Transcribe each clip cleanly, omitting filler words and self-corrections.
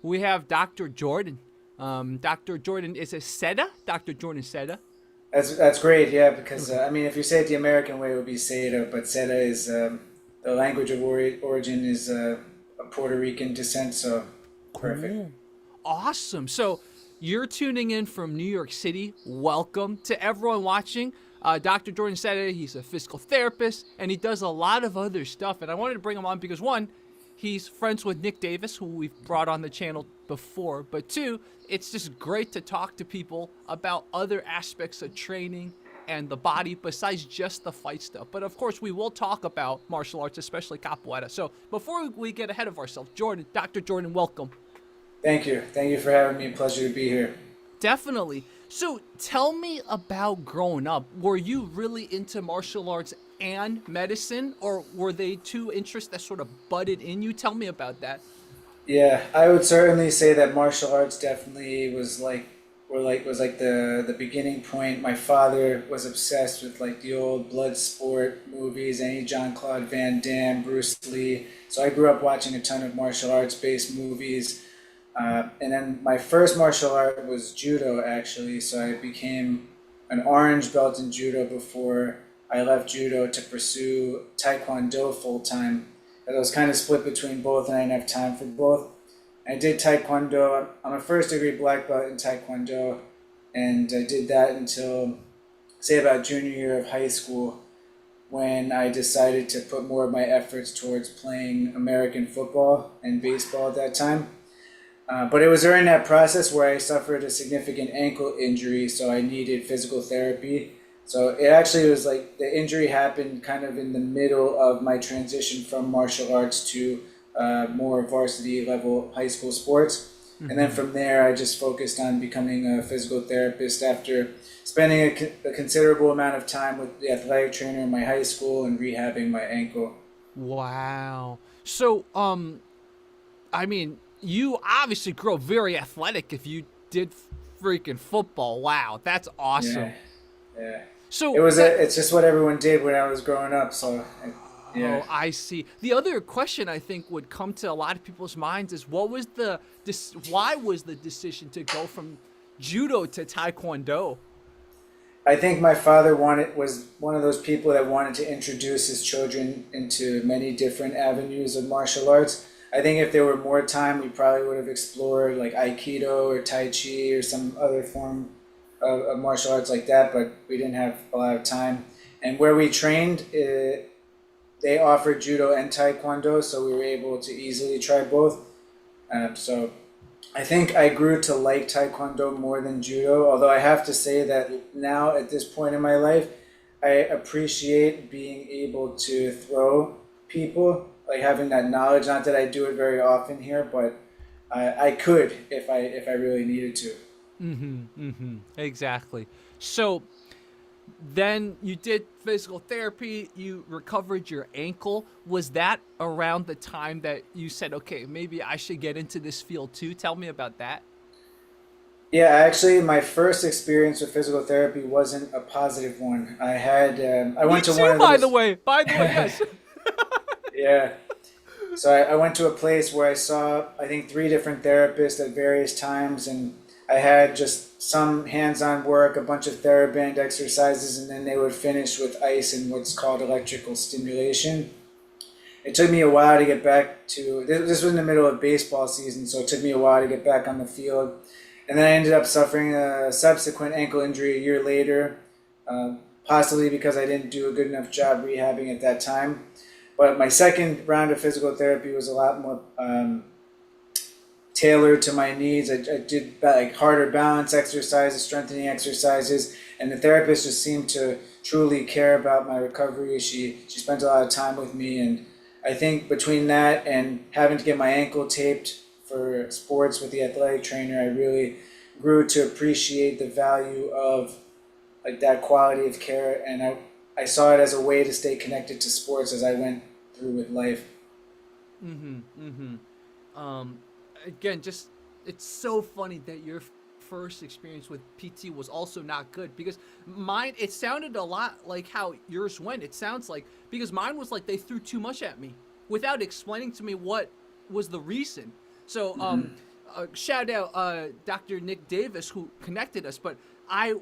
we have Dr. Jordan. Dr. Jordan is a Seda. Dr. Jordan Seda. That's great, yeah. Because Okay. I mean, if you say it the American way, it would be Seda, but Seda is the language of origin is a Puerto Rican descent, so perfect. Cool. Awesome. So you're tuning in from New York City. Welcome to everyone watching. Dr. Jordan Seda, he's a physical therapist, and he does a lot of other stuff. And I wanted to bring him on because, one, he's friends with Nick Davis, who we've brought on the channel before. But two, it's just great to talk to people about other aspects of training and the body besides just the fight stuff. But of course, we will talk about martial arts, especially capoeira. So before we get ahead of ourselves, Jordan, Dr. Jordan, welcome. Thank you for having me. Pleasure to be here. Definitely. So tell me about growing up. Were you really into martial arts and medicine, or were they two interests that sort of butted in you? Tell me about that. Yeah, I would certainly say that martial arts definitely was like the beginning point. My father was obsessed with like the old blood sport movies, any Jean-Claude Van Damme, Bruce Lee. So I grew up watching a ton of martial arts based movies. And then my first martial art was judo actually. So I became an orange belt in judo before I left judo to pursue taekwondo full time. I was kind of split between both, and I didn't have time for both. I did taekwondo. I'm a first degree black belt in taekwondo, and I did that until say about junior year of high school, when I decided to put more of my efforts towards playing American football and baseball at that time. But it was during that process where I suffered a significant ankle injury, so I needed physical therapy. So it actually was like the injury happened kind of in the middle of my transition from martial arts to more varsity level high school sports. And then Mm-hmm. from there, I just focused on becoming a physical therapist after spending a considerable amount of time with the athletic trainer in my high school and rehabbing my ankle. Wow. So, I mean, you obviously grow very athletic if you did freaking football. Wow, that's Yeah, awesome. yeah. So that. It's just what everyone did when I was growing up. So, yeah. Oh, I see. The other question I think would come to a lot of people's minds is what was why was the decision to go from judo to taekwondo? I think my father was one of those people that wanted to introduce his children into many different avenues of martial arts. I think if there were more time, we probably would have explored like Aikido or Tai Chi or some other form of martial arts like that, but we didn't have a lot of time. And where we trained, they offered judo and taekwondo, so we were able to easily try both. So I think I grew to like taekwondo more than judo, although I have to say that now at this point in my life, I appreciate being able to throw people, like having that knowledge. Not that I do it very often here, but I could if I really needed to. Mm-hmm. Mm-hmm. Exactly. So then you did physical therapy, you recovered your ankle. Was that around the time that you said, okay, maybe I should get into this field too? Tell me about that. Yeah, actually, my first experience with physical therapy wasn't a positive one. I Me went to one too, of by the those. way. By the way, yes. Yeah. So I went to a place where I saw, I think, three different therapists at various times, and I had just some hands-on work, a bunch of TheraBand exercises, and then they would finish with ice and what's called electrical stimulation. It took me a while to get back to, this was in the middle of baseball season, so it took me a while to get back on the field. And then I ended up suffering a subsequent ankle injury a year later, possibly because I didn't do a good enough job rehabbing at that time. But my second round of physical therapy was a lot more tailored to my needs. I did like harder balance exercises, strengthening exercises, and the therapist just seemed to truly care about my recovery. She spent a lot of time with me, and I think between that and having to get my ankle taped for sports with the athletic trainer, I really grew to appreciate the value of like that quality of care, and I saw it as a way to stay connected to sports as I went through with life. Mm-hmm. Mm-hmm. Again, just it's so funny that your first experience with PT was also not good because mine. It sounded a lot like how yours went. It sounds like because mine was like they threw too much at me without explaining to me what was the reason. So, Mm-hmm. shout out Dr. Nick Davis who connected us. But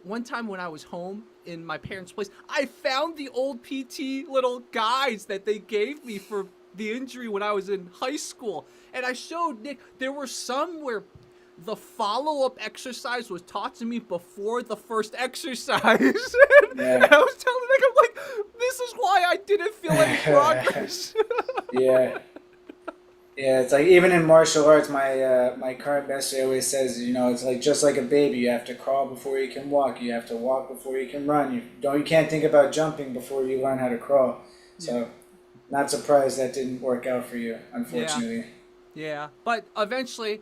one time when I was home in my parents' place, I found the old PT little guides that they gave me for the injury when I was in high school, and I showed Nick. There were some where the follow-up exercise was taught to me before the first exercise. And Yeah. I was telling Nick, I'm like, this is why I didn't feel any progress. Yeah. Yeah, it's like even in martial arts, my current master always says, it's like just like a baby. You have to crawl before you can walk. You have to walk before you can run. You can't think about jumping before you learn how to crawl. So, not surprised that didn't work out for you, Yeah, unfortunately. yeah. But eventually,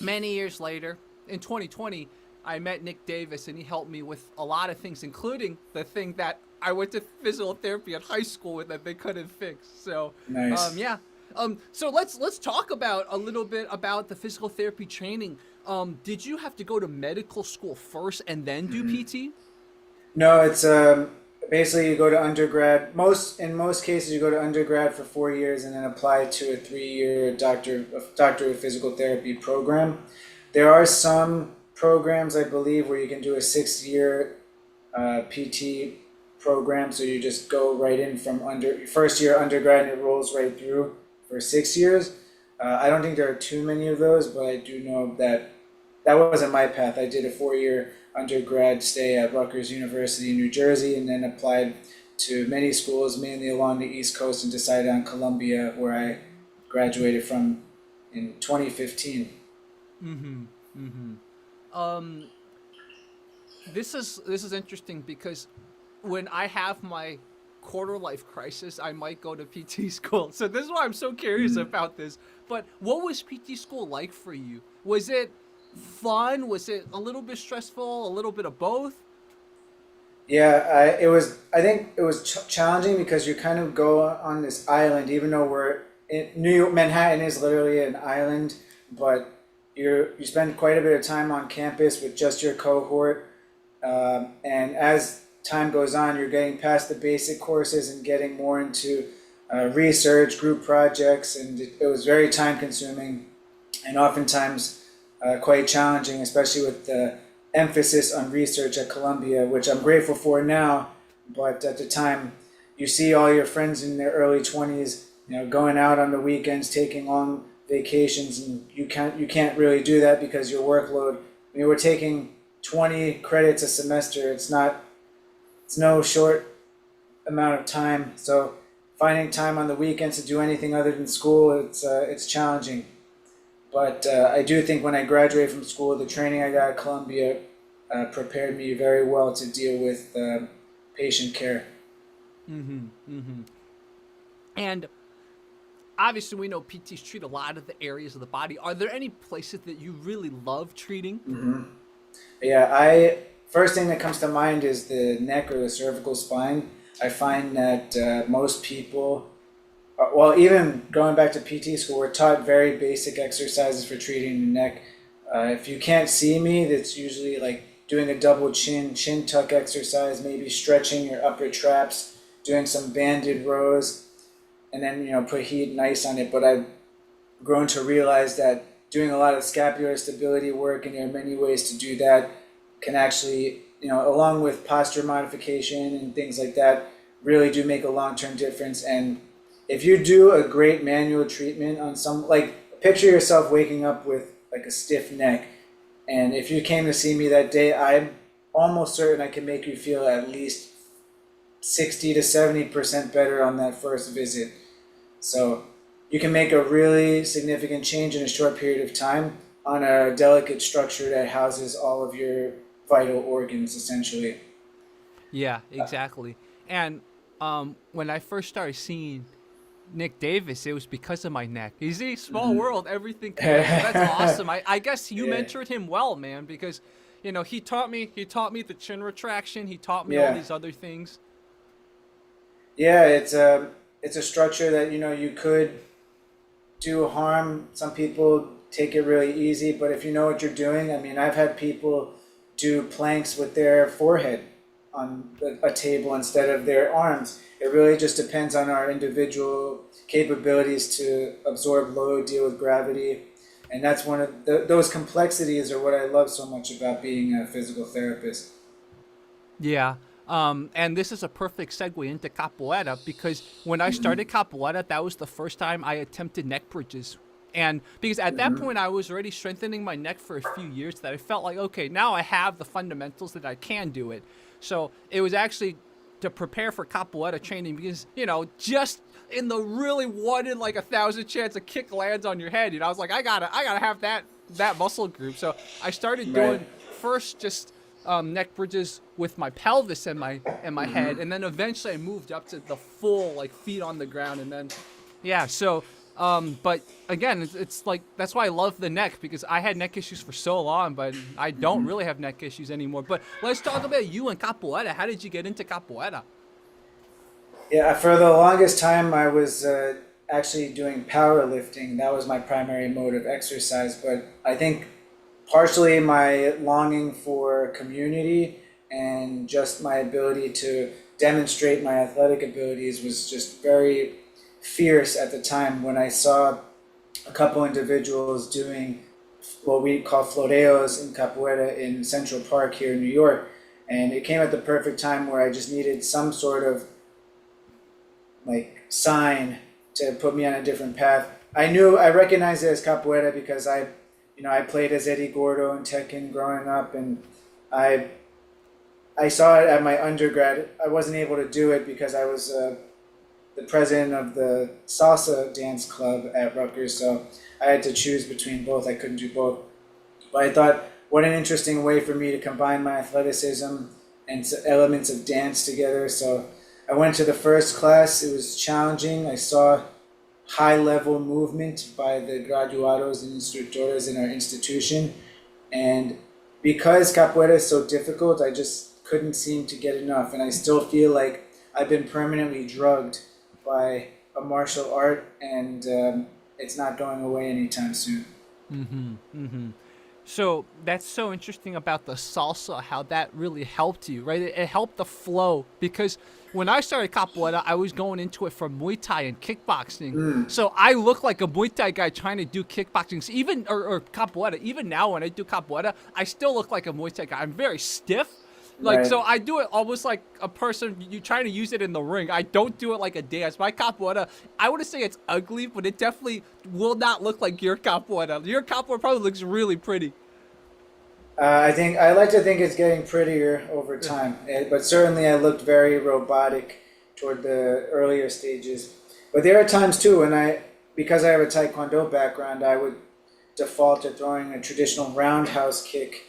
many years later, in 2020, I met Nick Davis, and he helped me with a lot of things, including the thing that I went to physical therapy at high school with that they couldn't fix. So, Nice. yeah. So let's talk about a little bit about the physical therapy training. Did you have to go to medical school first and then do PT? No, it's basically you go to undergrad. In most cases, you go to undergrad for 4 years and then apply to a 3-year doctor of physical therapy program. There are some programs, I believe, where you can do a 6-year PT program. So you just go right in from first year undergrad and it rolls right through for 6 years. I don't think there are too many of those, but I do know that that wasn't my path. I did a 4-year undergrad stay at Rutgers University in New Jersey and then applied to many schools, mainly along the East Coast, and decided on Columbia, where I graduated from in 2015. Mm-hmm. Mm-hmm. Um, this is interesting because when I have my quarter life crisis, I might go to PT school. So this is why I'm so curious about this. But what was PT school like for you? Was it fun? Was it a little bit stressful? A little bit of both? Yeah, it was. I think it was challenging because you kind of go on this island, even though we're in New York. Manhattan is literally an island, but you spend quite a bit of time on campus with just your cohort, and as time goes on, you're getting past the basic courses and getting more into research, group projects, and it was very time consuming, and oftentimes quite challenging, especially with the emphasis on research at Columbia, which I'm grateful for now. But at the time, you see all your friends in their early 20s, going out on the weekends, taking long vacations, and you can't really do that because your workload. We're taking 20 credits a semester. It's no short amount of time. So finding time on the weekends to do anything other than school, it's challenging. But I do think when I graduated from school, the training I got at Columbia prepared me very well to deal with patient care. Mm-hmm. Mm-hmm. And obviously, we know PTs treat a lot of the areas of the body. Are there any places that you really love treating? Yeah, I first thing that comes to mind is the neck or the cervical spine. I find that most people, well, even going back to PT school, we're taught very basic exercises for treating the neck. If you can't see me, that's usually like doing a double chin tuck exercise, maybe stretching your upper traps, doing some banded rows, and then put heat and ice on it. But I've grown to realize that doing a lot of scapular stability work, and there are many ways to do that, can actually, along with posture modification and things like that, really do make a long-term difference. And if you do a great manual treatment on like picture yourself waking up with like a stiff neck, and if you came to see me that day, I'm almost certain I can make you feel at least 60 to 70% better on that first visit. So you can make a really significant change in a short period of time on a delicate structure that houses all of your vital organs, essentially. Yeah, exactly. And when I first started seeing Nick Davis, it was because of my neck. You see, small world, everything connects. So that's awesome. I guess you Yeah. mentored him well, man, because he taught me the chin retraction. He taught me all Yeah. these other things. Yeah, it's a structure that you could do harm. Some people take it really easy, but if you know what you're doing, I mean, I've had people do planks with their forehead on a table instead of their arms. It really just depends on our individual capabilities to absorb load, deal with gravity. And that's one of those complexities are what I love so much about being a physical therapist. Yeah. And this is a perfect segue into capoeira because when I started capoeira, that was the first time I attempted neck bridges. And because at that point I was already strengthening my neck for a few years, that I felt like, okay, now I have the fundamentals that I can do it. So it was actually to prepare for capoeira training because, just in the really 1 in like 1,000 chance a kick lands on your head, I was like, I gotta have that muscle group. So I started Right. doing first just neck bridges with my pelvis and my head, and then eventually I moved up to the full like feet on the ground, and then yeah. So, but again, it's like that's why I love the neck because I had neck issues for so long, but I don't really have neck issues anymore. But let's talk about you and capoeira. How did you get into capoeira? Yeah, for the longest time, I was actually doing powerlifting. That was my primary mode of exercise. But I think partially my longing for community and just my ability to demonstrate my athletic abilities was just very fierce at the time when I saw a couple individuals doing what we call floreos in capoeira in Central Park here in New York. And it came at the perfect time where I just needed some sort of like sign to put me on a different path. I recognized it as capoeira because I played as Eddie Gordo and Tekken growing up, and I I saw it at my undergrad. I wasn't able to do it because I was the president of the salsa dance club at Rutgers, so I had to choose between both. I couldn't do both, but I thought, what an interesting way for me to combine my athleticism and elements of dance together. So I went to the first class. It was challenging. I saw high level movement by the graduados and instructores in our institution. And because capoeira is so difficult, I just couldn't seem to get enough. And I still feel like I've been permanently drugged by a martial art, and it's not going away anytime soon. So that's so interesting about the salsa, how that really helped you, right? It helped the flow because when I started capoeira, I was going into it for Muay Thai and kickboxing. So I look like a Muay Thai guy trying to do kickboxing. So even or capoeira. Even now when I do capoeira, I still look like a Muay Thai guy. I'm very stiff. Like, Right. so I do it almost like a person, you trying to use it in the ring. I don't do it like a dance. My capoeira, I wouldn't say it's ugly, but it definitely will not look like your capoeira. Your capoeira probably looks really pretty. I like to think it's getting prettier over time, but certainly I looked very robotic toward the earlier stages. But there are times too when because I have a Taekwondo background, I would default to throwing a traditional roundhouse kick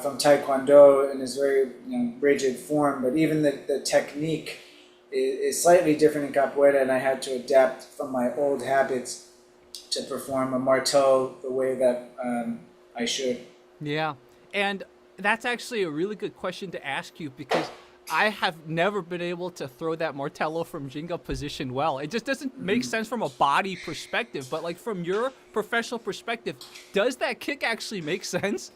from Taekwondo in this very rigid form. But even the technique is slightly different in capoeira, and I had to adapt from my old habits to perform a martelo the way that I should. Yeah. And that's actually a really good question to ask you because I have never been able to throw that martello from Jenga position well. It just doesn't make sense from a body perspective, but like from your professional perspective, does that kick actually make sense?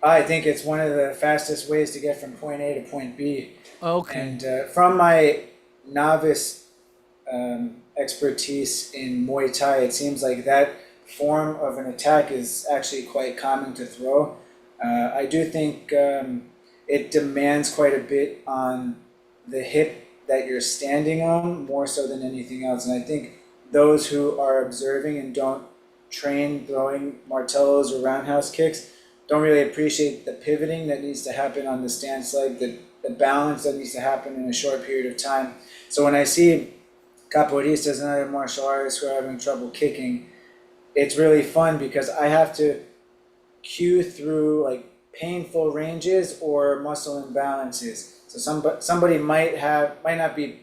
I think it's one of the fastest ways to get from point A to point B. Okay. And from my novice expertise in Muay Thai, it seems like that form of an attack is actually quite common to throw. I do think it demands quite a bit on the hip that you're standing on, more so than anything else. And I think those who are observing and don't train throwing martellos or roundhouse kicks don't really appreciate the pivoting that needs to happen on the stance leg, the balance that needs to happen in a short period of time. So when I see capoeiristas and other martial artists who are having trouble kicking, it's really fun because I have to cue through like painful ranges or muscle imbalances. So somebody might not be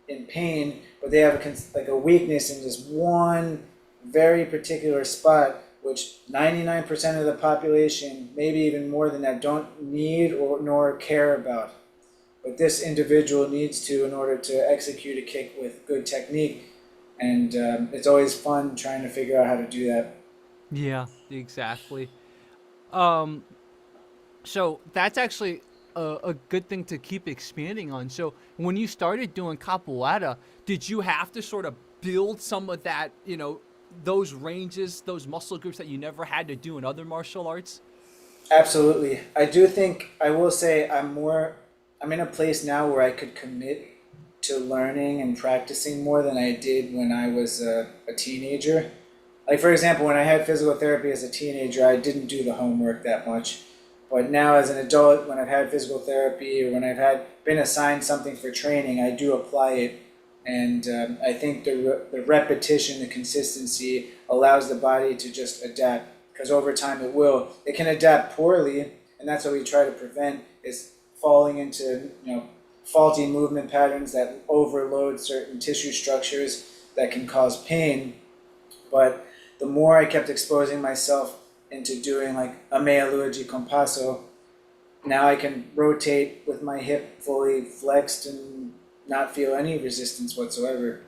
in pain, but they have like a weakness in this one very particular spot, which 99% of the population, maybe even more than that, don't need or nor care about. But this individual needs to in order to execute a kick with good technique, and it's always fun trying to figure out how to do that. Yeah, exactly. Um, so that's actually a good thing to keep expanding on. So when you started doing capoeira, did you have to sort of build some of that, those ranges, those muscle groups that you never had to do in other martial arts? Absolutely. I do think I will say I'm in a place now where I could commit to learning and practicing more than I did when I was a teenager. Like for example, when I had physical therapy as a teenager, I didn't do the homework that much. But now as an adult, when I've had physical therapy or when I've had been assigned something for training, I do apply it. And I think the repetition, the consistency allows the body to just adapt. Because over time it can adapt poorly, and that's what we try to prevent is falling into faulty movement patterns that overload certain tissue structures that can cause pain. But the more I kept exposing myself into doing like a Meia Compasso, now I can rotate with my hip fully flexed and not feel any resistance whatsoever.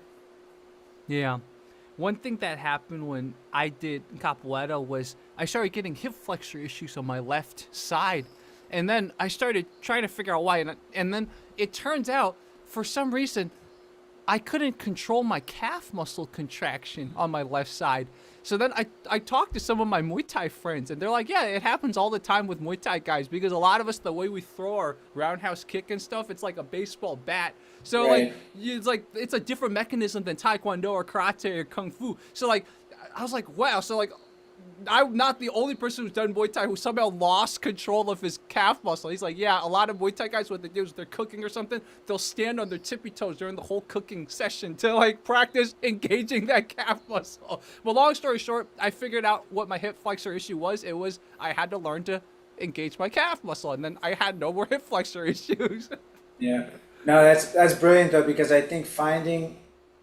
Yeah. One thing that happened when I did capoeira was I started getting hip flexor issues on my left side. And then I started trying to figure out why. And then it turns out, for some reason, I couldn't control my calf muscle contraction on my left side. So then I talked to some of my Muay Thai friends, and they're like, yeah, it happens all the time with Muay Thai guys because a lot of us, the way we throw our roundhouse kick and stuff, it's like a baseball bat. So Right. it's a different mechanism than Taekwondo or Karate or Kung Fu. So like, I was like, wow. So like, I'm not the only person who's done Muay Thai who somehow lost control of his calf muscle. He's like, yeah, a lot of Muay Thai guys, what they do is they're cooking or something, they'll stand on their tippy toes during the whole cooking session to like practice engaging that calf muscle. But long story short, I figured out what my hip flexor issue was. It was I had to learn to engage my calf muscle, and then I had no more hip flexor issues. Yeah. No, that's brilliant though, because I think finding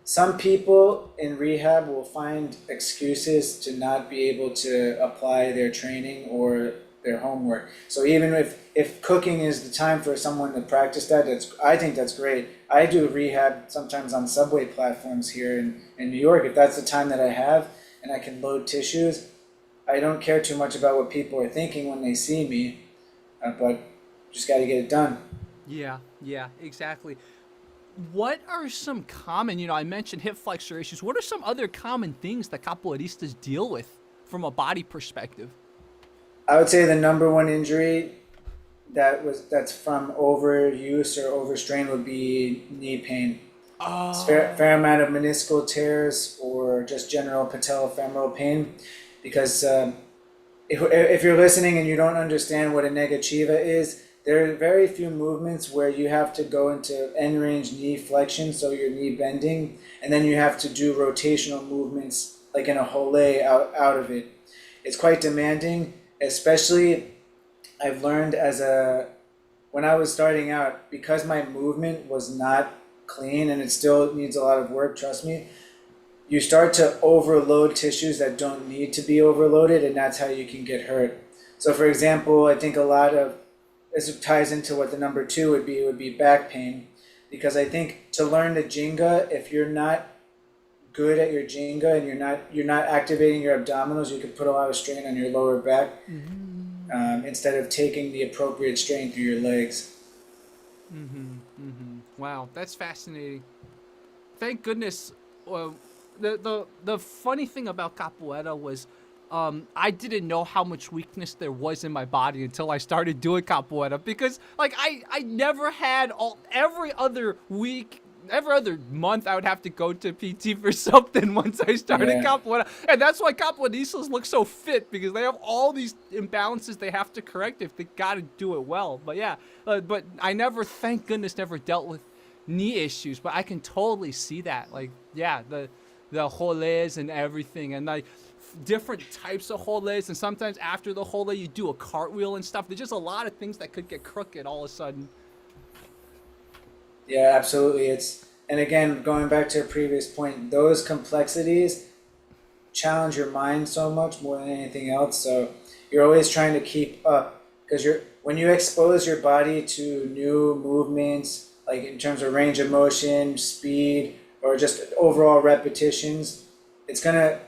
some people in rehab will find excuses to not be able to apply their training or their homework. So even if cooking is the time for someone to practice that, I think that's great. I do rehab sometimes on subway platforms here in New York. If that's the time that I have and I can load tissues, I don't care too much about what people are thinking when they see me, but just got to get it done. Yeah, exactly. What are some common, I mentioned hip flexor issues. What are some other common things that capoeiristas deal with from a body perspective? I would say the number one injury that's from overuse or overstrain would be knee pain. It's fair Oh, amount of meniscal tears or just general patellofemoral pain, because if you're listening and you don't understand what a negativa is, there are very few movements where you have to go into end range knee flexion, so your knee bending, and then you have to do rotational movements like in a hole out of it. It's quite demanding, especially I've learned when I was starting out, because my movement was not clean and it still needs a lot of work, trust me, you start to overload tissues that don't need to be overloaded, and that's how you can get hurt. So for example, I think a lot of this ties into what the number two would be back pain, because I think to learn the Jenga, if you're not good at your Jenga and you're not activating your abdominals, you could put a lot of strain on your lower back, instead of taking the appropriate strain through your legs. wow, that's fascinating. Thank goodness. The funny thing about capoeira was I didn't know how much weakness there was in my body until I started doing capoeira, because like I never had every other week, every other month I would have to go to PT for something once I started Yeah. capoeira. And that's why capoeiristas look so fit, because they have all these imbalances they have to correct if they got to do it well. But yeah, but I never, thank goodness, never dealt with knee issues, but I can totally see that. Like, yeah, the holes and everything, and like different types of holes, and sometimes after the hole you do a cartwheel and stuff. There's just a lot of things that could get crooked all of a sudden. Yeah, absolutely. And again, going back to a previous point, those complexities challenge your mind so much more than anything else. So you're always trying to keep up, because when you expose your body to new movements, like in terms of range of motion, speed, or just overall repetitions, it's gonna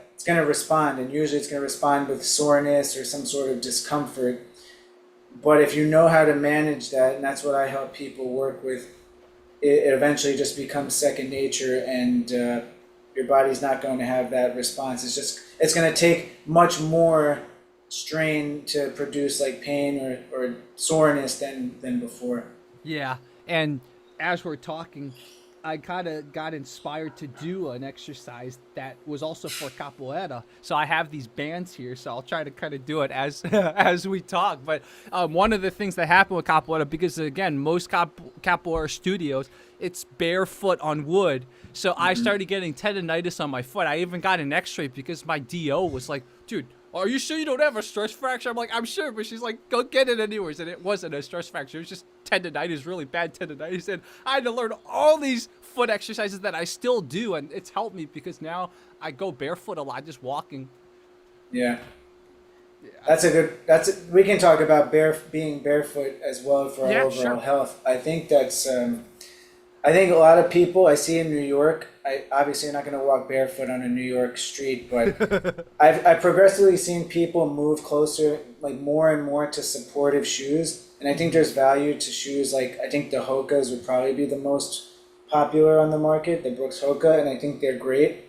respond, and usually it's gonna respond with soreness or some sort of discomfort. But if you know how to manage that, and that's what I help people work with, it eventually just becomes second nature, and your body's not going to have that response. It's going to take much more strain to produce like pain or soreness than before. Yeah, and as we're talking, I kind of got inspired to do an exercise that was also for capoeira. So I have these bands here, so I'll try to kind of do it as as we talk. But one of the things that happened with capoeira, because again, most capoeira studios, it's barefoot on wood. So I started getting tendonitis on my foot. I even got an X-ray because my DO was like, "Dude, are you sure you don't have a stress fracture?" I'm like, "I'm sure," but she's like, "Go get it anyways." And it wasn't a stress fracture. It was just tendonitis, really bad tendonitis. And I had to learn all these foot exercises that I still do, and it's helped me because now I go barefoot a lot, just walking. Yeah. We can talk about being barefoot as well for our Yeah, overall sure. health. I think a lot of people I see in New York, I obviously not going to walk barefoot on a New York street, but I've progressively seen people move closer, like more and more to supportive shoes. And I think there's value to shoes like, I think the Hokas would probably be the most popular on the market, the Brooks Hoka, and I think they're great.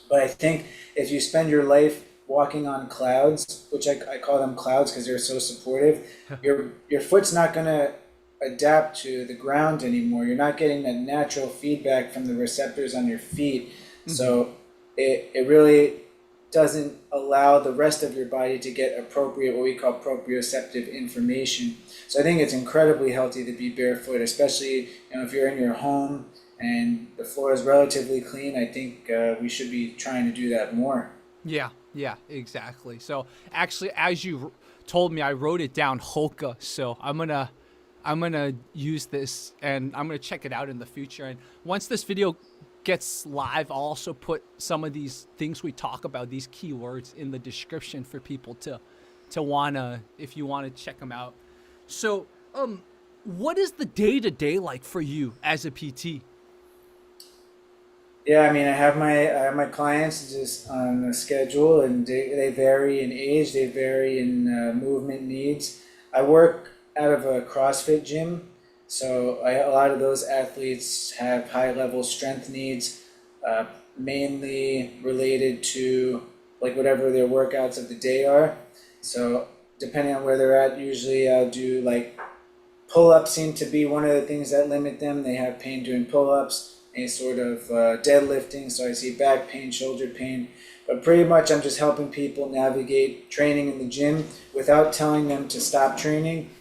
But I think if you spend your life walking on clouds, which I call them clouds because they're so supportive, your foot's not going to adapt to the ground anymore. You're not getting that natural feedback from the receptors on your feet. So it really doesn't allow the rest of your body to get appropriate, what we call proprioceptive information. So I think it's incredibly healthy to be barefoot, especially if you're in your home and the floor is relatively clean. I think we should be trying to do that more. Yeah, yeah, exactly. So actually, as you told me, I wrote it down, Hoka. So I'm gonna use this and I'm gonna check it out in the future. And once this video gets live, I'll also put some of these things we talk about, these keywords, in the description for people to wanna, if you wanna check them out. So, what is the day to day like for you as a PT? Yeah, I mean, I have my clients just on a schedule, and they vary in age, they vary in movement needs. I work out of a CrossFit gym, so a lot of those athletes have high level strength needs, mainly related to like whatever their workouts of the day are. So depending on where they're at, usually I'll do like pull-ups seem to be one of the things that limit them. They have pain doing pull-ups, any sort of deadlifting, so I see back pain, shoulder pain. But pretty much I'm just helping people navigate training in the gym without telling them to stop training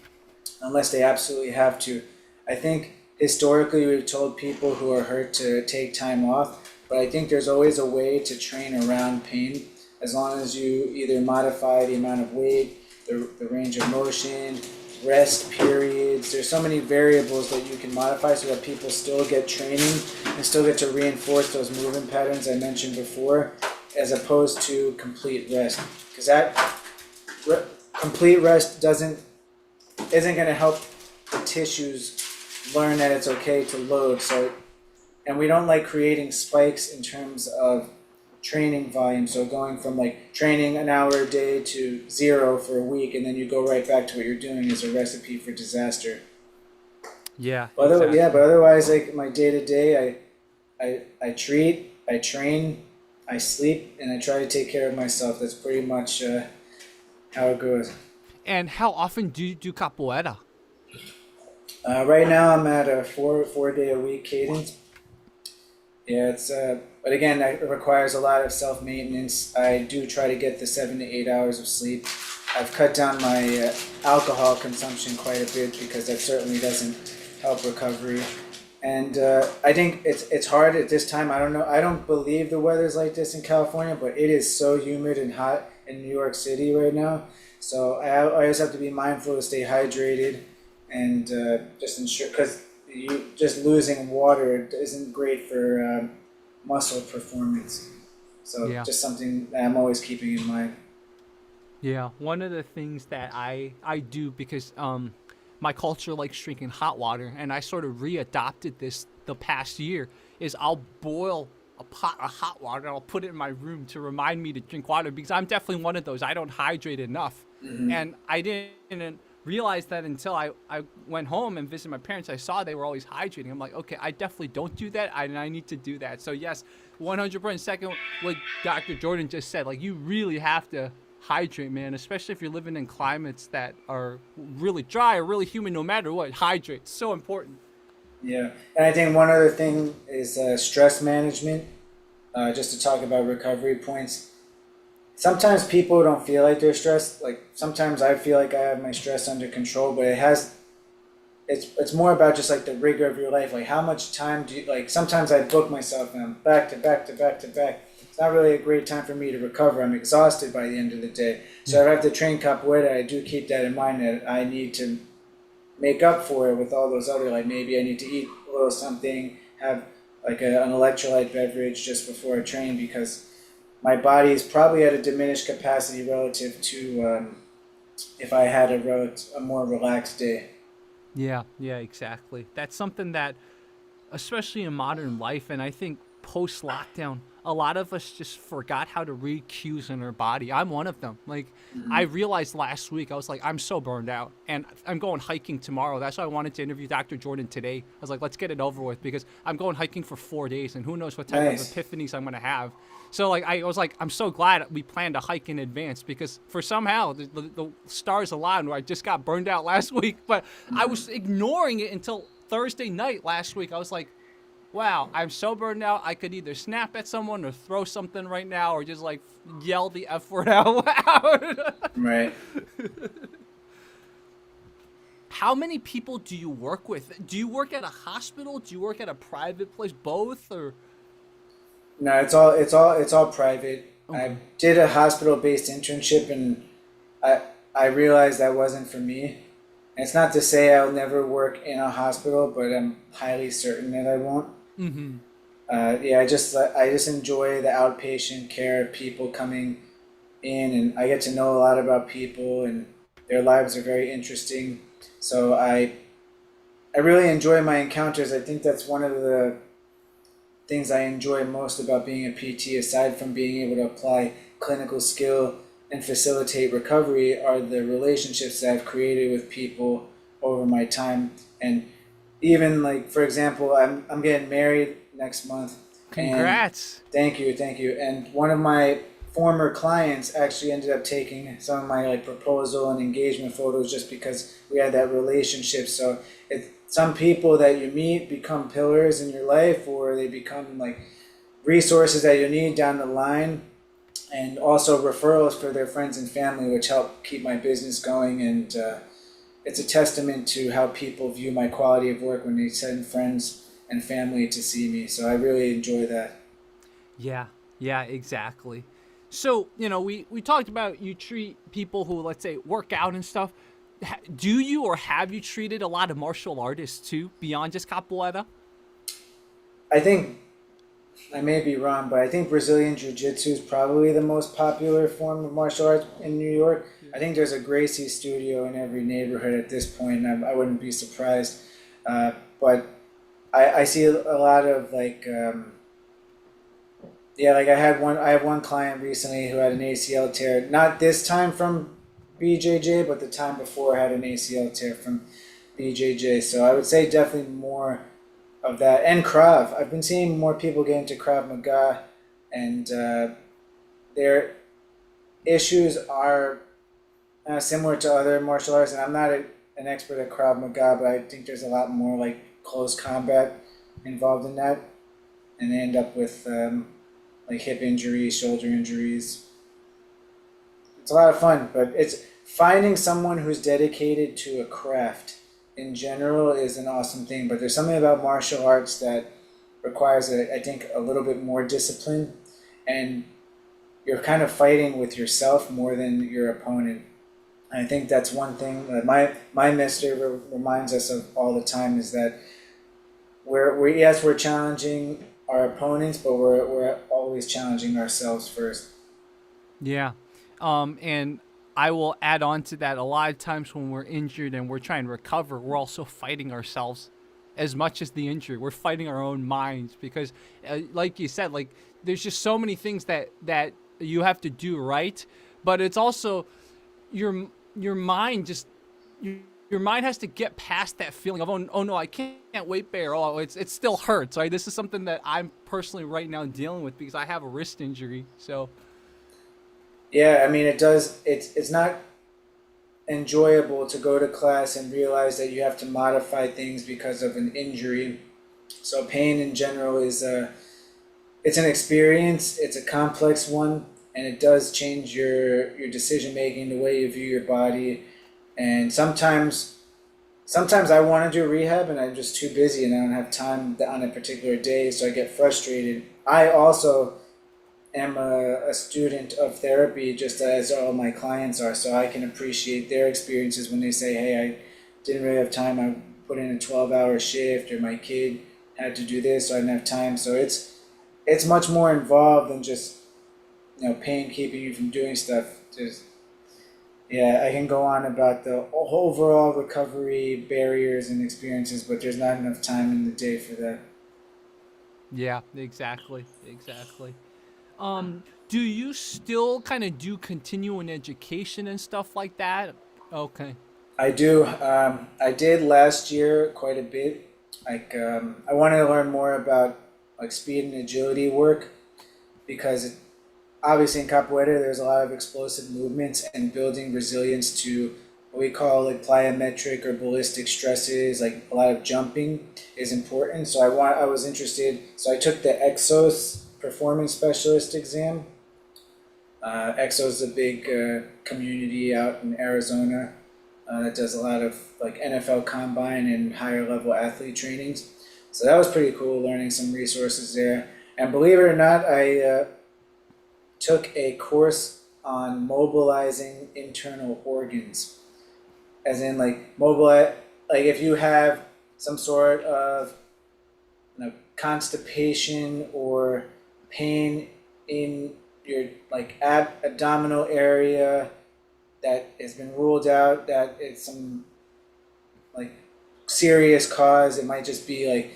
unless they absolutely have to. I think historically we've told people who are hurt to take time off, but I think there's always a way to train around pain as long as you either modify the amount of weight, the range of motion, rest periods. There's so many variables that you can modify so that people still get training and still get to reinforce those movement patterns I mentioned before, as opposed to complete rest. Because complete rest isn't going to help the tissues learn that it's okay to load. So, and we don't like creating spikes in terms of training volume. So going from like training an hour a day to 0 for a week, and then you go right back to what you're doing is a recipe for disaster. Yeah, But exactly. otherwise, like my day to day, I treat, I train, I sleep, and I try to take care of myself. That's pretty much how it goes. And how often do you do capoeira? Right now, I'm at a four day a week cadence. Yeah, but again, that requires a lot of self maintenance. I do try to get the 7 to 8 hours of sleep. I've cut down my alcohol consumption quite a bit because that certainly doesn't help recovery. And I think it's hard at this time. I don't know. I don't believe the weather's like this in California, but it is so humid and hot in New York City right now. So I always have to be mindful to stay hydrated and just ensure, because you just losing water isn't great for muscle performance. So Yeah. just something that I'm always keeping in mind. Yeah, one of the things that I do because my culture likes drinking hot water, and I sort of readopted this the past year, is I'll boil a pot of hot water and I'll put it in my room to remind me to drink water because I'm definitely one of those. I don't hydrate enough, and I didn't realize that until I went home and visited my parents. I saw they were always hydrating. I'm like, okay, I definitely don't do that, and I need to do that. So yes, 100%. Second, what Dr. Jordan just said, like you really have to hydrate, man, especially if you're living in climates that are really dry or really humid. No matter what, hydrate. So important. Yeah, and I think one other thing is stress management. Just to talk about recovery points. Sometimes people don't feel like they're stressed. Like sometimes I feel like I have my stress under control, but it's more about just like the rigor of your life. Like how much time do you like? Sometimes I book myself and I'm back to back to back to back. It's not really a great time for me to recover. I'm exhausted by the end of the day. So if I have to train capoeira, I do keep that in mind that I need to make up for it with all those other, like maybe I need to eat a little something, have like an electrolyte beverage just before I train, because my body is probably at a diminished capacity relative to if I had a more relaxed day. Yeah, yeah, exactly. That's something that, especially in modern life, and I think post lockdown, a lot of us just forgot how to read cues in our body. I'm one of them. Like, I realized last week, I was like, I'm so burned out, and I'm going hiking tomorrow. That's why I wanted to interview Dr. Jordan today. I was like, let's get it over with, because I'm going hiking for 4 days, and who knows what type Nice. of epiphanies I'm going to have. So, like, I was like, I'm so glad we planned a hike in advance, because for somehow the stars aligned where I just got burned out last week, but I was ignoring it until Thursday night last week. I was like, wow, I'm so burned out. I could either snap at someone or throw something right now or just like yell the F word out loud. Right. How many people do you work with? Do you work at a hospital? Do you work at a private place? Both or? No, it's all private. Okay. I did a hospital-based internship, and I realized that wasn't for me. And it's not to say I'll never work in a hospital, but I'm highly certain that I won't. Mm-hmm. Yeah, I just enjoy the outpatient care, people coming in, and I get to know a lot about people, and their lives are very interesting. So I really enjoy my encounters. I think that's one of the things I enjoy most about being a PT, aside from being able to apply clinical skill and facilitate recovery, are the relationships that I've created with people over my time. And even like, for example, I'm getting married next month. And Congrats. thank you, thank you. And one of my former clients actually ended up taking some of my like proposal and engagement photos just because we had that relationship. So some people that you meet become pillars in your life, or they become like resources that you need down the line, and also referrals for their friends and family, which help keep my business going. And it's a testament to how people view my quality of work when they send friends and family to see me. So I really enjoy that. Yeah, yeah, exactly. So, we talked about you treat people who, let's say, work out and stuff. Do you or have you treated a lot of martial artists too, beyond just capoeira? I think I may be wrong, but I think Brazilian Jiu-Jitsu is probably the most popular form of martial arts in New York. I think there's a Gracie studio in every neighborhood at this point, and I wouldn't be surprised. But I see a lot of like, yeah, like I have one client recently who had an ACL tear, not this time from BJJ, but the time before had an ACL tear from BJJ. So I would say definitely more of that, and Krav. I've been seeing more people get into Krav Maga, and their issues are similar to other martial arts. And I'm not an expert at Krav Maga, but I think there's a lot more like close combat involved in that, and they end up with like hip injuries, shoulder injuries. It's a lot of fun, but it's finding someone who's dedicated to a craft in general is an awesome thing. But there's something about martial arts that requires, I think, a little bit more discipline, and you're kind of fighting with yourself more than your opponent. And I think that's one thing that my mister reminds us of all the time, is that we're challenging our opponents, but we're always challenging ourselves first. Yeah. And I will add on to that. A lot of times when we're injured and we're trying to recover, we're also fighting ourselves as much as the injury. We're fighting our own minds because, like you said, like there's just so many things that you have to do right, but it's also your mind just your mind has to get past that feeling of oh no, I can't weight bear. Oh, it still hurts. Right. This is something that I'm personally right now dealing with because I have a wrist injury. So Yeah, I mean, it does. It's not enjoyable to go to class and realize that you have to modify things because of an injury. So pain in general is it's an experience. It's a complex one, and it does change your decision making, the way you view your body, and sometimes I want to do rehab and I'm just too busy and I don't have time on a particular day, so I get frustrated. I also am a student of therapy just as all my clients are, so I can appreciate their experiences when they say, hey, I didn't really have time, I put in a 12-hour shift, or my kid had to do this, so I didn't have time. So it's much more involved than just, pain keeping you from doing stuff. Just, yeah, I can go on about the overall recovery barriers and experiences, but there's not enough time in the day for that. yeah, exactly. Do you still kind of do continuing education and stuff like that? Okay. I do. I did last year quite a bit. Like, I wanted to learn more about like speed and agility work because obviously in capoeira there's a lot of explosive movements, and building resilience to what we call like plyometric or ballistic stresses, like a lot of jumping is important. So I was interested. So I took the Exos performance specialist exam. Exos is a big community out in Arizona that does a lot of like NFL combine and higher level athlete trainings. So that was pretty cool, learning some resources there. And believe it or not, I took a course on mobilizing internal organs, as in like mobilize, like if you have some sort of constipation or pain in your like abdominal area that has been ruled out that it's some like serious cause. It might just be like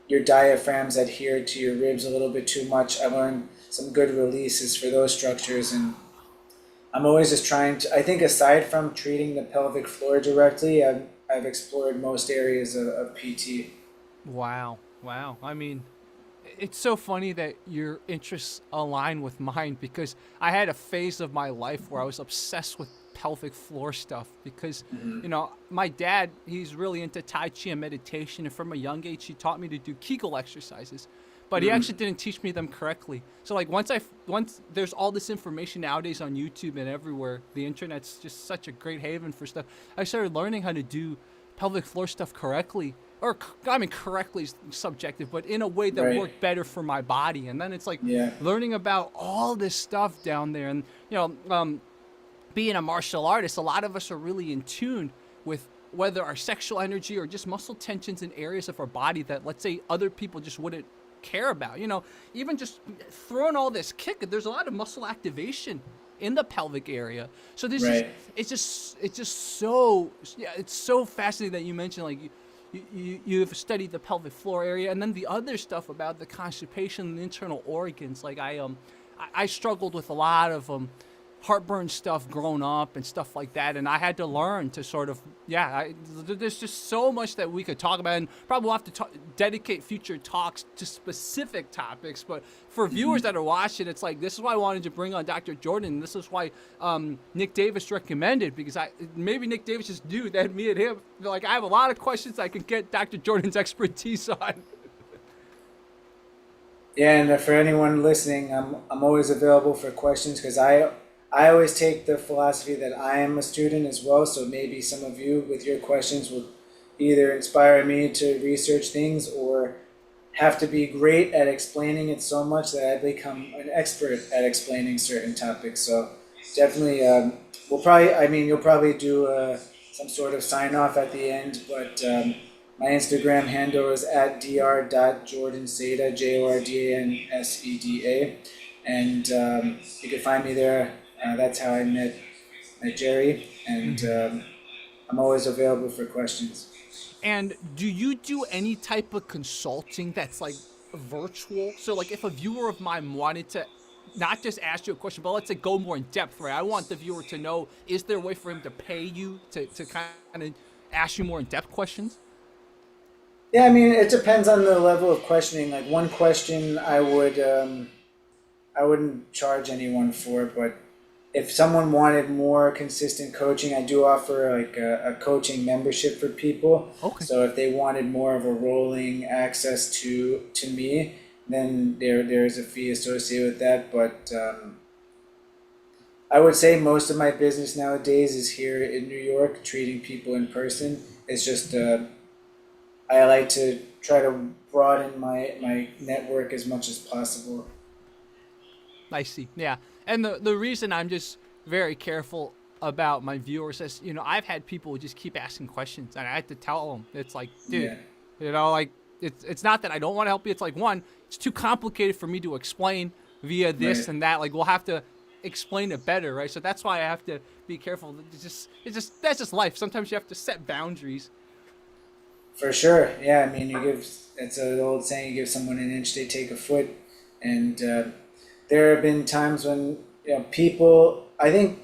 your diaphragm's adhered to your ribs a little bit too much. I learned some good releases for those structures, and I'm always just trying to. I think aside from treating the pelvic floor directly, I've explored most areas of PT. Wow. I mean, it's so funny that your interests align with mine because I had a phase of my life where I was obsessed with pelvic floor stuff because my dad, he's really into tai chi and meditation, and from a young age he taught me to do Kegel exercises, but he actually didn't teach me them correctly. So like once there's all this information nowadays on YouTube and everywhere, the internet's just such a great haven for stuff. I started learning how to do pelvic floor stuff correctly, or I mean correctly is subjective, but in a way that Right. worked better for my body. And then it's like Yeah. learning about all this stuff down there, and being a martial artist, a lot of us are really in tune with whether our sexual energy or just muscle tensions in areas of our body that, let's say, other people just wouldn't care about. Even just throwing all this kick, there's a lot of muscle activation in the pelvic area. So this is Right. it's just so, yeah, it's so fascinating that you mentioned like you've studied the pelvic floor area, and then the other stuff about the constipation and the internal organs. Like I struggled with a lot of heartburn stuff growing up and stuff like that, and I had to learn to sort of there's just so much that we could talk about, and probably we'll have to dedicate future talks to specific topics. But for viewers that are watching, it's like, this is why I wanted to bring on Dr. Jordan, and this is why Nick Davis recommended, because maybe Nick Davis just knew that me and him, like, I have a lot of questions I can get Dr. Jordan's expertise on. Yeah, and for anyone listening, I'm always available for questions because I always take the philosophy that I am a student as well. So maybe some of you with your questions will either inspire me to research things or have to be great at explaining it so much that I become an expert at explaining certain topics. So definitely, you'll probably do some sort of sign off at the end, but my Instagram handle is at dr.jordanseda, JORDANSEDA, and you can find me there. That's how I met Jerry, and I'm always available for questions. And do you do any type of consulting that's like virtual? So like if a viewer of mine wanted to not just ask you a question, but let's say go more in depth, right? I want the viewer to know, is there a way for him to pay you to kind of ask you more in depth questions? Yeah, I mean, it depends on the level of questioning. Like one question, I wouldn't charge anyone for, but if someone wanted more consistent coaching, I do offer like a coaching membership for people. Okay. So if they wanted more of a rolling access to me, then there is a fee associated with that. But I would say most of my business nowadays is here in New York, treating people in person. It's just I like to try to broaden my network as much as possible. I see. Yeah. And the reason I'm just very careful about my viewers is, I've had people just keep asking questions, and I had to tell them, it's like, dude, Yeah, like, it's not that I don't want to help you. It's like, one, it's too complicated for me to explain via this right. and that. Like, we'll have to explain it better, right? So that's why I have to be careful. That's just life. Sometimes you have to set boundaries. For sure. Yeah, I mean, it's an old saying, you give someone an inch, they take a foot. And there have been times when, I think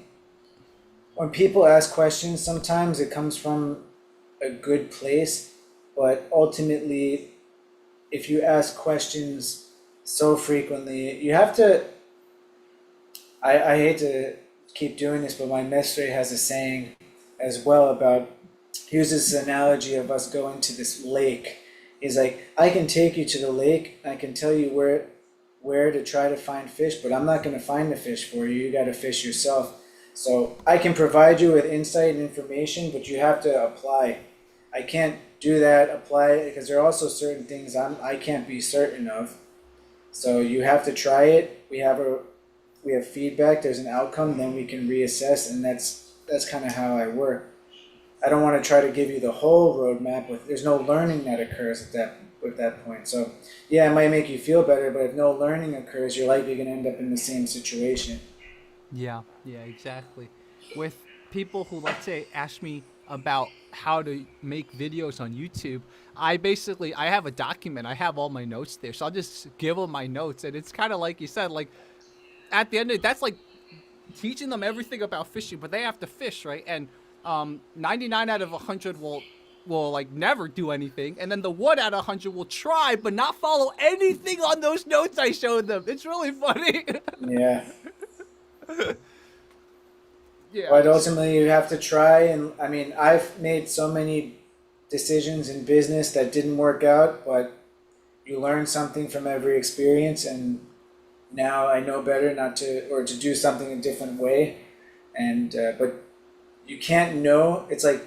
when people ask questions, sometimes it comes from a good place. But ultimately, if you ask questions so frequently, you have to, I hate to keep doing this, but my mestre has a saying as well about, he uses this analogy of us going to this lake. He's like, I can take you to the lake, I can tell you where to try to find fish, but I'm not going to find the fish for you. You got to fish yourself. So I can provide you with insight and information, but you have to apply. I can't do that, apply, because there are also certain things I can't be certain of. So you have to try it. We have feedback. There's an outcome. Then we can reassess, and that's kind of how I work. I don't want to try to give you the whole roadmap. There's no learning that occurs at that point. So yeah, it might make you feel better, but if no learning occurs, you're likely going to end up in the same situation. Yeah, yeah, exactly. With people who, let's say, ask me about how to make videos on YouTube, I have a document. I have all my notes there, so I'll just give them my notes, and it's kind of like you said, like at the end of it, that's like teaching them everything about fishing, but they have to fish, right? And 99 out of 100 will like never do anything, and then the 1 out of 100 will try but not follow anything on those notes I showed them. It's really funny. Yeah. Yeah. But ultimately, you have to try. And I mean, I've made so many decisions in business that didn't work out, but you learn something from every experience. And now I know better not to, or to do something a different way. And, but you can't know. It's like,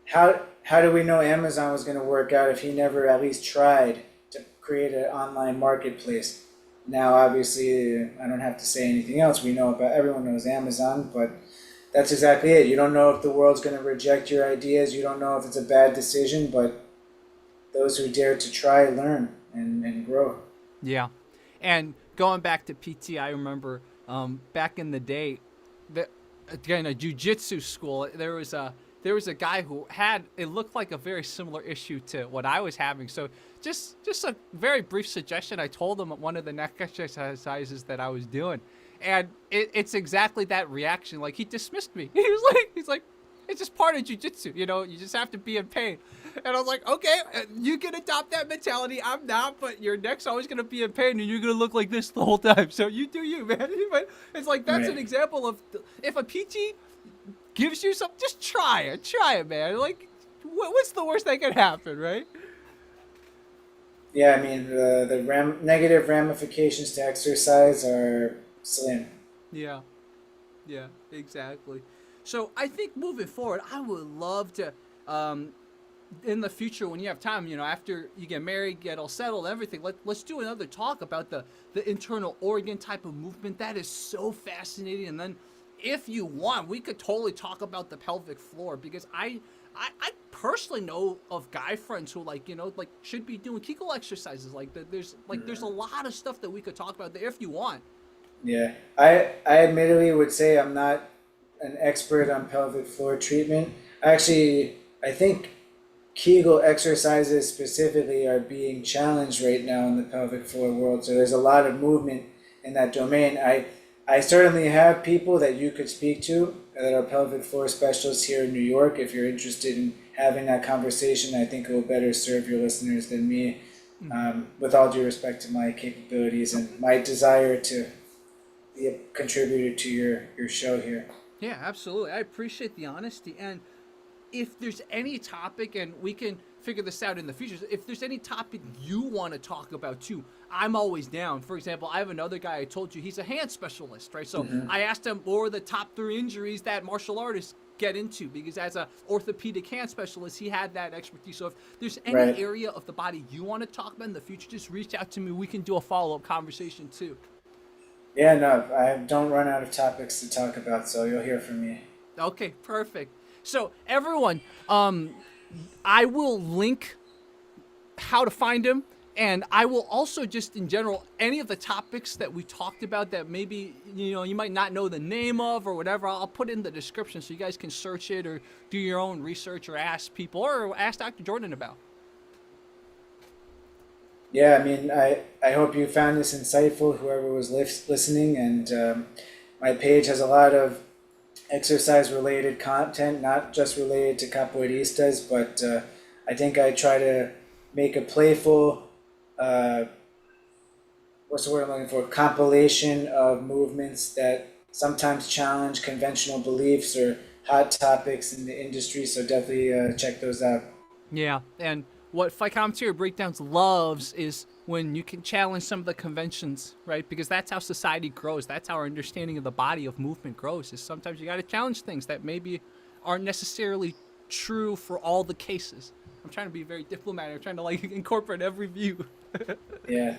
how do we know Amazon was going to work out if he never at least tried to create an online marketplace? Now, obviously, I don't have to say anything else. We know about, everyone knows Amazon, but that's exactly it. You don't know if the world's going to reject your ideas. You don't know if it's a bad decision, but those who dare to try learn and grow. Yeah. And going back to PT, I remember back in the day, that again a jujitsu school. There was a guy who had, it looked like a very similar issue to what I was having. So just a very brief suggestion. I told him one of the neck exercises that I was doing, and it's exactly that reaction. Like, he dismissed me. He's like, it's just part of jujitsu. You just have to be in pain. And I was like, okay, you can adopt that mentality. I'm not, but your neck's always gonna be in pain, and you're gonna look like this the whole time. So you do you, man. But it's like, that's an Right. example of, if a PT gives you something, just try it, man. Like, what's the worst that can happen, right? Yeah, I mean, the negative ramifications to exercise are slim. Yeah, yeah, exactly. So I think moving forward, I would love to, in the future when you have time, after you get married, get all settled, everything. Let's do another talk about the internal organ type of movement. That is so fascinating. And then, if you want, we could totally talk about the pelvic floor, because I personally know of guy friends who, like, should be doing Kegel exercises. Like, there's a lot of stuff that we could talk about there if you want. Yeah, I admittedly would say I'm not an expert on pelvic floor treatment. Actually, I think Kegel exercises specifically are being challenged right now in the pelvic floor world. So there's a lot of movement in that domain. I certainly have people that you could speak to that are pelvic floor specialists here in New York. If you're interested in having that conversation, I think it will better serve your listeners than me. With all due respect to my capabilities and my desire to be a contributor to your show here. Yeah, absolutely. I appreciate the honesty. And if there's any topic, and we can figure this out in the future, if there's any topic you want to talk about too, I'm always down. For example, I have another guy, I told you, he's a hand specialist, right? So I asked him what are the top 3 injuries that martial artists get into, because as a orthopedic hand specialist, he had that expertise. So if there's any area of the body you want to talk about in the future, just reach out to me. We can do a follow-up conversation too. Yeah, no, I don't run out of topics to talk about, so you'll hear from me. Okay, perfect. So everyone, I will link how to find him, and I will also just in general any of the topics that we talked about that maybe you might not know the name of or whatever, I'll put it in the description so you guys can search it or do your own research or ask people or ask Dr. Jordan about. Yeah, I mean, I hope you found this insightful, whoever was listening, and my page has a lot of exercise-related content, not just related to capoeiristas, but I think I try to make a playful, what's the word I'm looking for, compilation of movements that sometimes challenge conventional beliefs or hot topics in the industry, so definitely check those out. Yeah, and what Fight Commentary Breakdowns loves is when you can challenge some of the conventions, right? Because that's how society grows. That's how our understanding of the body of movement grows, is sometimes you got to challenge things that maybe aren't necessarily true for all the cases. I'm trying to be very diplomatic. I'm trying to incorporate every view. Yeah.